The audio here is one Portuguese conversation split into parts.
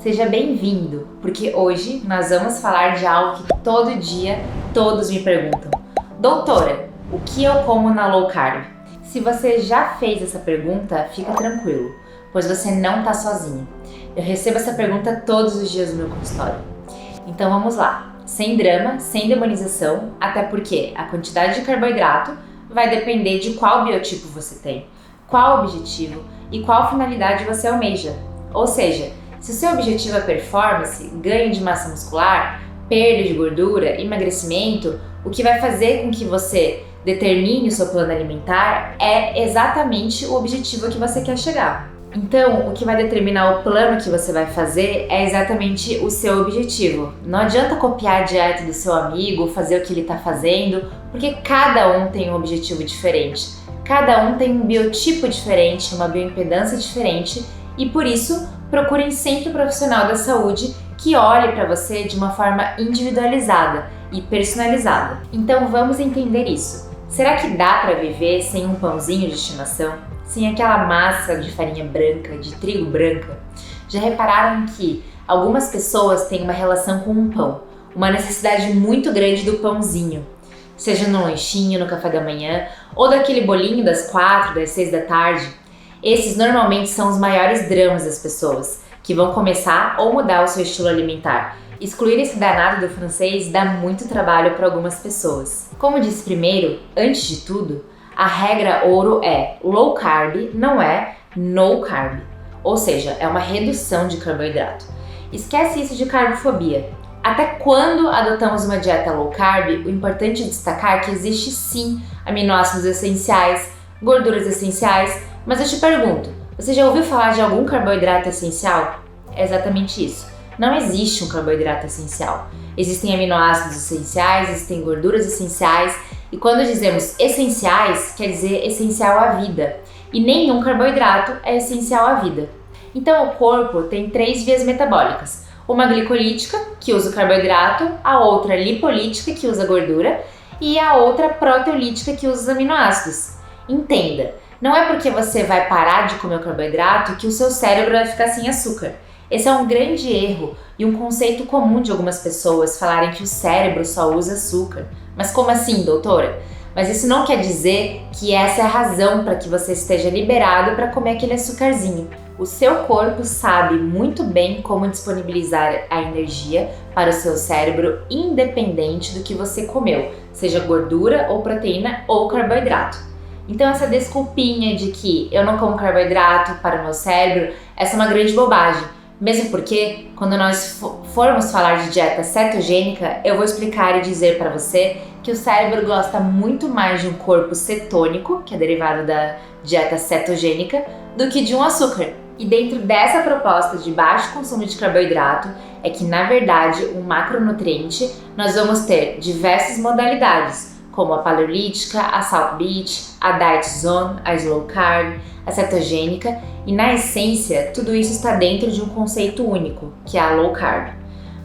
Seja bem-vindo, porque hoje nós vamos falar de algo que todo dia todos me perguntam. Doutora, o que eu como na low carb? Se você já fez essa pergunta, fica tranquilo, pois você não está sozinho. Eu recebo essa pergunta todos os dias no meu consultório. Então vamos lá, sem drama, sem demonização, até porque a quantidade de carboidrato vai depender de qual biotipo você tem, qual objetivo e qual finalidade você almeja. Ou seja, se o seu objetivo é performance, ganho de massa muscular, perda de gordura, emagrecimento, o que vai fazer com que você determine o seu plano alimentar é exatamente o objetivo que você quer chegar. Então, o que vai determinar o plano que você vai fazer é exatamente o seu objetivo. Não adianta copiar a dieta do seu amigo, fazer o que ele está fazendo, porque cada um tem um objetivo diferente. Cada um tem um biotipo diferente, uma bioimpedância diferente e, por isso, procurem sempre um profissional da saúde que olhe para você de uma forma individualizada e personalizada. Então vamos entender isso. Será que dá para viver sem um pãozinho de estimação? Sem aquela massa de farinha branca, de trigo branca? Já repararam que algumas pessoas têm uma relação com um pão, uma necessidade muito grande do pãozinho? Seja no lanchinho, no café da manhã, ou daquele bolinho das 4, das 6 da tarde. Esses normalmente são os maiores dramas das pessoas, que vão começar ou mudar o seu estilo alimentar. Excluir esse danado do francês dá muito trabalho para algumas pessoas. Como disse primeiro, antes de tudo, a regra ouro é low carb, não é no carb. Ou seja, é uma redução de carboidrato. Esquece isso de carbofobia. Até quando adotamos uma dieta low carb, o importante é destacar que existe sim aminoácidos essenciais, gorduras essenciais, mas eu te pergunto, você já ouviu falar de algum carboidrato essencial? É exatamente isso. Não existe um carboidrato essencial. Existem aminoácidos essenciais, existem gorduras essenciais, e quando dizemos essenciais, quer dizer essencial à vida. E nenhum carboidrato é essencial à vida. Então o corpo tem 3 vias metabólicas. Uma glicolítica, que usa o carboidrato, a outra lipolítica, que usa a gordura, e a outra proteolítica, que usa os aminoácidos. Entenda, não é porque você vai parar de comer o carboidrato que o seu cérebro vai ficar sem açúcar. Esse é um grande erro e um conceito comum de algumas pessoas falarem que o cérebro só usa açúcar. Mas como assim, doutora? Mas isso não quer dizer que essa é a razão para que você esteja liberado para comer aquele açúcarzinho. O seu corpo sabe muito bem como disponibilizar a energia para o seu cérebro independente do que você comeu, seja gordura ou proteína ou carboidrato. Então essa desculpinha de que eu não como carboidrato para o meu cérebro, essa é uma grande bobagem. Mesmo porque, quando nós formos falar de dieta cetogênica, eu vou explicar e dizer para você que o cérebro gosta muito mais de um corpo cetônico, que é derivado da dieta cetogênica, do que de um açúcar. E dentro dessa proposta de baixo consumo de carboidrato, é que, na verdade, um macronutriente, nós vamos ter diversas modalidades, como a paleolítica, a Salt Beach, a Diet Zone, a Slow Carb, a cetogênica, e na essência, tudo isso está dentro de um conceito único, que é a Low Carb.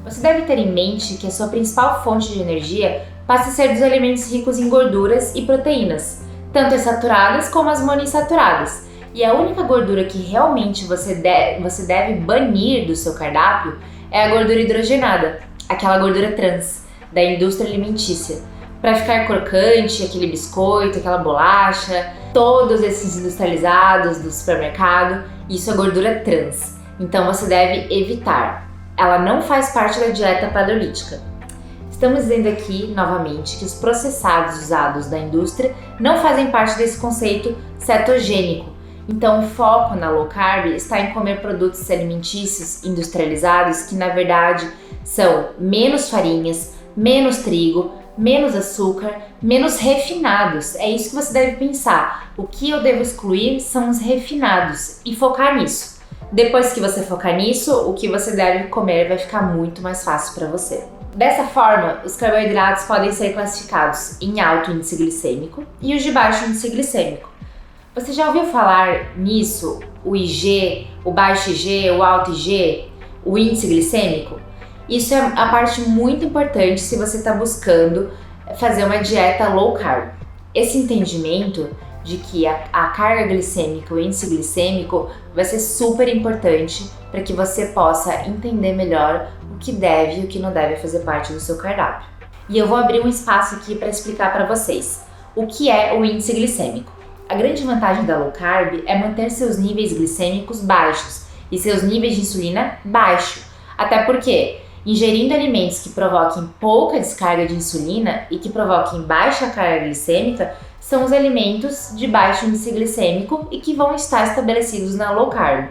Você deve ter em mente que a sua principal fonte de energia passa a ser dos alimentos ricos em gorduras e proteínas, tanto as saturadas como as monoinsaturadas, e a única gordura que realmente você deve banir do seu cardápio é a gordura hidrogenada, aquela gordura trans, da indústria alimentícia. Para ficar crocante, aquele biscoito, aquela bolacha, todos esses industrializados do supermercado, isso é gordura trans. Então você deve evitar. Ela não faz parte da dieta paleolítica. Estamos dizendo aqui, novamente, que os processados usados da indústria não fazem parte desse conceito cetogênico. Então o foco na low carb está em comer produtos alimentícios industrializados que, na verdade, são menos farinhas, menos trigo, menos açúcar, menos refinados. É isso que você deve pensar. O que eu devo excluir são os refinados e focar nisso. Depois que você focar nisso, o que você deve comer vai ficar muito mais fácil para você. Dessa forma, os carboidratos podem ser classificados em alto índice glicêmico e os de baixo índice glicêmico. Você já ouviu falar nisso? O IG, o baixo IG, o alto IG, o índice glicêmico? Isso é a parte muito importante se você está buscando fazer uma dieta low carb. Esse entendimento de que a carga glicêmica, o índice glicêmico, vai ser super importante para que você possa entender melhor o que deve e o que não deve fazer parte do seu cardápio. E eu vou abrir um espaço aqui para explicar para vocês o que é o índice glicêmico. A grande vantagem da low carb é manter seus níveis glicêmicos baixos e seus níveis de insulina baixos. Até porque, ingerindo alimentos que provoquem pouca descarga de insulina e que provoquem baixa carga glicêmica, são os alimentos de baixo índice glicêmico e que vão estar estabelecidos na low carb.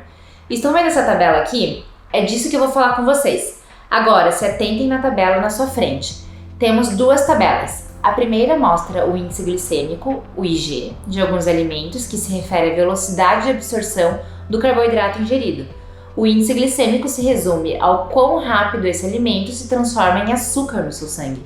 Estão vendo essa tabela aqui? É disso que eu vou falar com vocês. Agora, se atentem na tabela na sua frente. Temos duas tabelas. A primeira mostra o índice glicêmico, o IG, de alguns alimentos, que se refere à velocidade de absorção do carboidrato ingerido. O índice glicêmico se resume ao quão rápido esse alimento se transforma em açúcar no seu sangue.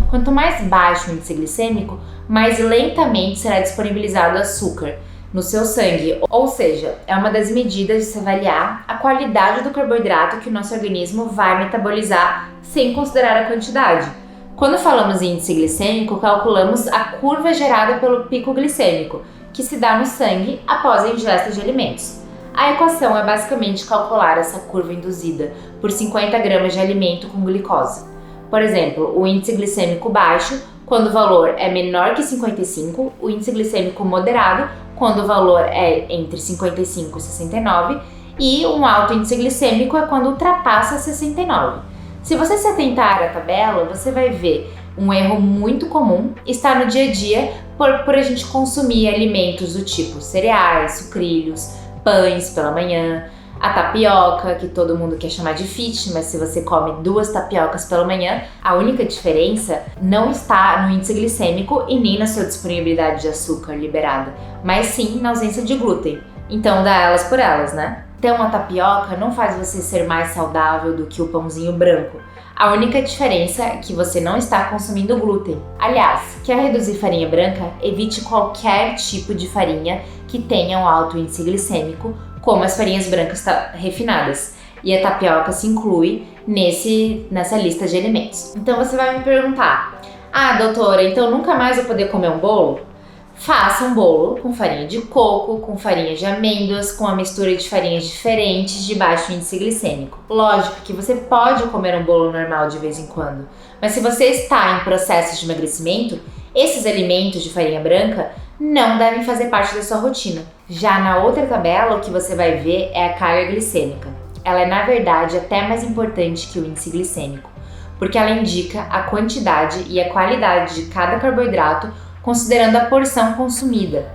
Quanto mais baixo o índice glicêmico, mais lentamente será disponibilizado açúcar no seu sangue, ou seja, é uma das medidas de se avaliar a qualidade do carboidrato que o nosso organismo vai metabolizar sem considerar a quantidade. Quando falamos em índice glicêmico, calculamos a curva gerada pelo pico glicêmico, que se dá no sangue após a ingesta de alimentos. A equação é basicamente calcular essa curva induzida por 50 gramas de alimento com glicose. Por exemplo, o índice glicêmico baixo, quando o valor é menor que 55, o índice glicêmico moderado, quando o valor é entre 55 e 69, e um alto índice glicêmico é quando ultrapassa 69. Se você se atentar à tabela, você vai ver um erro muito comum está no dia a dia por a gente consumir alimentos do tipo cereais, sucrilhos, pães pela manhã, a tapioca, que todo mundo quer chamar de fit, mas se você come 2 tapiocas pela manhã, a única diferença não está no índice glicêmico e nem na sua disponibilidade de açúcar liberada, mas sim na ausência de glúten. Então dá elas por elas, né? Ter uma tapioca não faz você ser mais saudável do que o pãozinho branco. A única diferença é que você não está consumindo glúten. Aliás, quer reduzir farinha branca? Evite qualquer tipo de farinha que tenha um alto índice glicêmico, como as farinhas brancas refinadas. E a tapioca se inclui nessa lista de alimentos. Então você vai me perguntar: ah, doutora, então nunca mais vou poder comer um bolo? Faça um bolo com farinha de coco, com farinha de amêndoas, com a mistura de farinhas diferentes de baixo índice glicêmico. Lógico que você pode comer um bolo normal de vez em quando, mas se você está em processo de emagrecimento, esses alimentos de farinha branca não devem fazer parte da sua rotina. Já na outra tabela, o que você vai ver é a carga glicêmica. Ela é, na verdade, até mais importante que o índice glicêmico, porque ela indica a quantidade e a qualidade de cada carboidrato, considerando a porção consumida.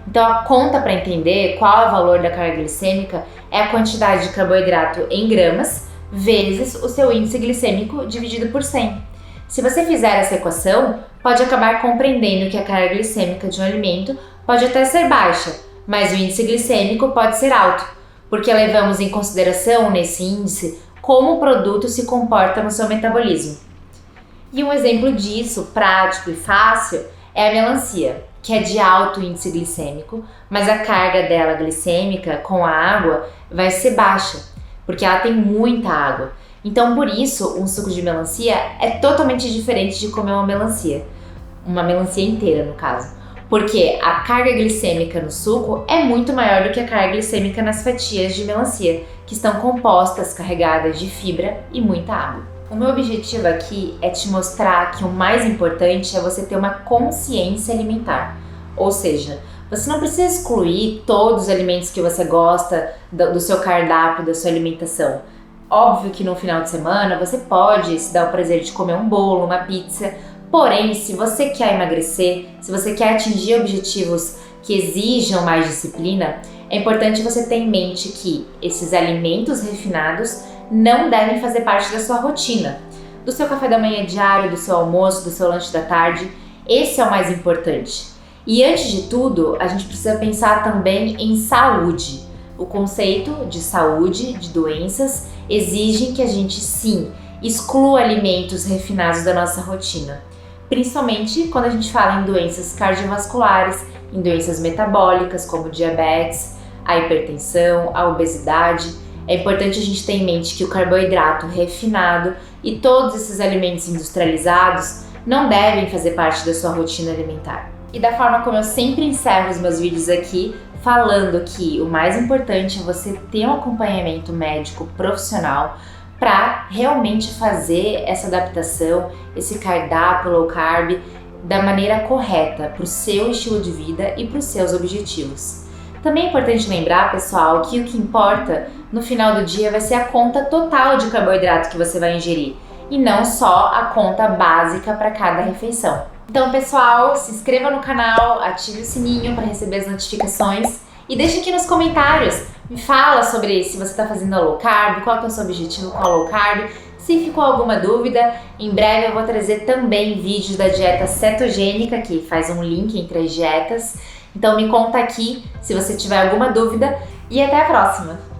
Então a conta para entender qual é o valor da carga glicêmica é a quantidade de carboidrato em gramas vezes o seu índice glicêmico dividido por 100. Se você fizer essa equação, pode acabar compreendendo que a carga glicêmica de um alimento pode até ser baixa, mas o índice glicêmico pode ser alto, porque levamos em consideração nesse índice como o produto se comporta no seu metabolismo. E um exemplo disso, prático e fácil, é a melancia, que é de alto índice glicêmico, mas a carga dela glicêmica com a água vai ser baixa, porque ela tem muita água. Então, por isso, um suco de melancia é totalmente diferente de comer uma melancia inteira, no caso, porque a carga glicêmica no suco é muito maior do que a carga glicêmica nas fatias de melancia, que estão compostas, carregadas de fibra e muita água. O meu objetivo aqui é te mostrar que o mais importante é você ter uma consciência alimentar. Ou seja, você não precisa excluir todos os alimentos que você gosta do seu cardápio, da sua alimentação. Óbvio que no final de semana você pode se dar o prazer de comer um bolo, uma pizza. Porém, se você quer emagrecer, se você quer atingir objetivos que exijam mais disciplina, é importante você ter em mente que esses alimentos refinados não devem fazer parte da sua rotina, do seu café da manhã diário, do seu almoço, do seu lanche da tarde. Esse é o mais importante. E antes de tudo, a gente precisa pensar também em saúde. O conceito de saúde, de doenças, exige que a gente sim exclua alimentos refinados da nossa rotina, principalmente quando a gente fala em doenças cardiovasculares, em doenças metabólicas como diabetes, a hipertensão, a obesidade. É importante a gente ter em mente que o carboidrato refinado e todos esses alimentos industrializados não devem fazer parte da sua rotina alimentar. E da forma como eu sempre encerro os meus vídeos aqui, falando que o mais importante é você ter um acompanhamento médico profissional para realmente fazer essa adaptação, esse cardápio low carb da maneira correta para o seu estilo de vida e para os seus objetivos. Também é importante lembrar, pessoal, que o que importa no final do dia vai ser a conta total de carboidrato que você vai ingerir e não só a conta básica para cada refeição. Então, pessoal, se inscreva no canal, ative o sininho para receber as notificações e deixe aqui nos comentários. Me fala sobre se você está fazendo a low carb, qual que é o seu objetivo com a low carb. Se ficou alguma dúvida, em breve eu vou trazer também vídeos da dieta cetogênica, que faz um link entre as dietas. Então me conta aqui se você tiver alguma dúvida e até a próxima!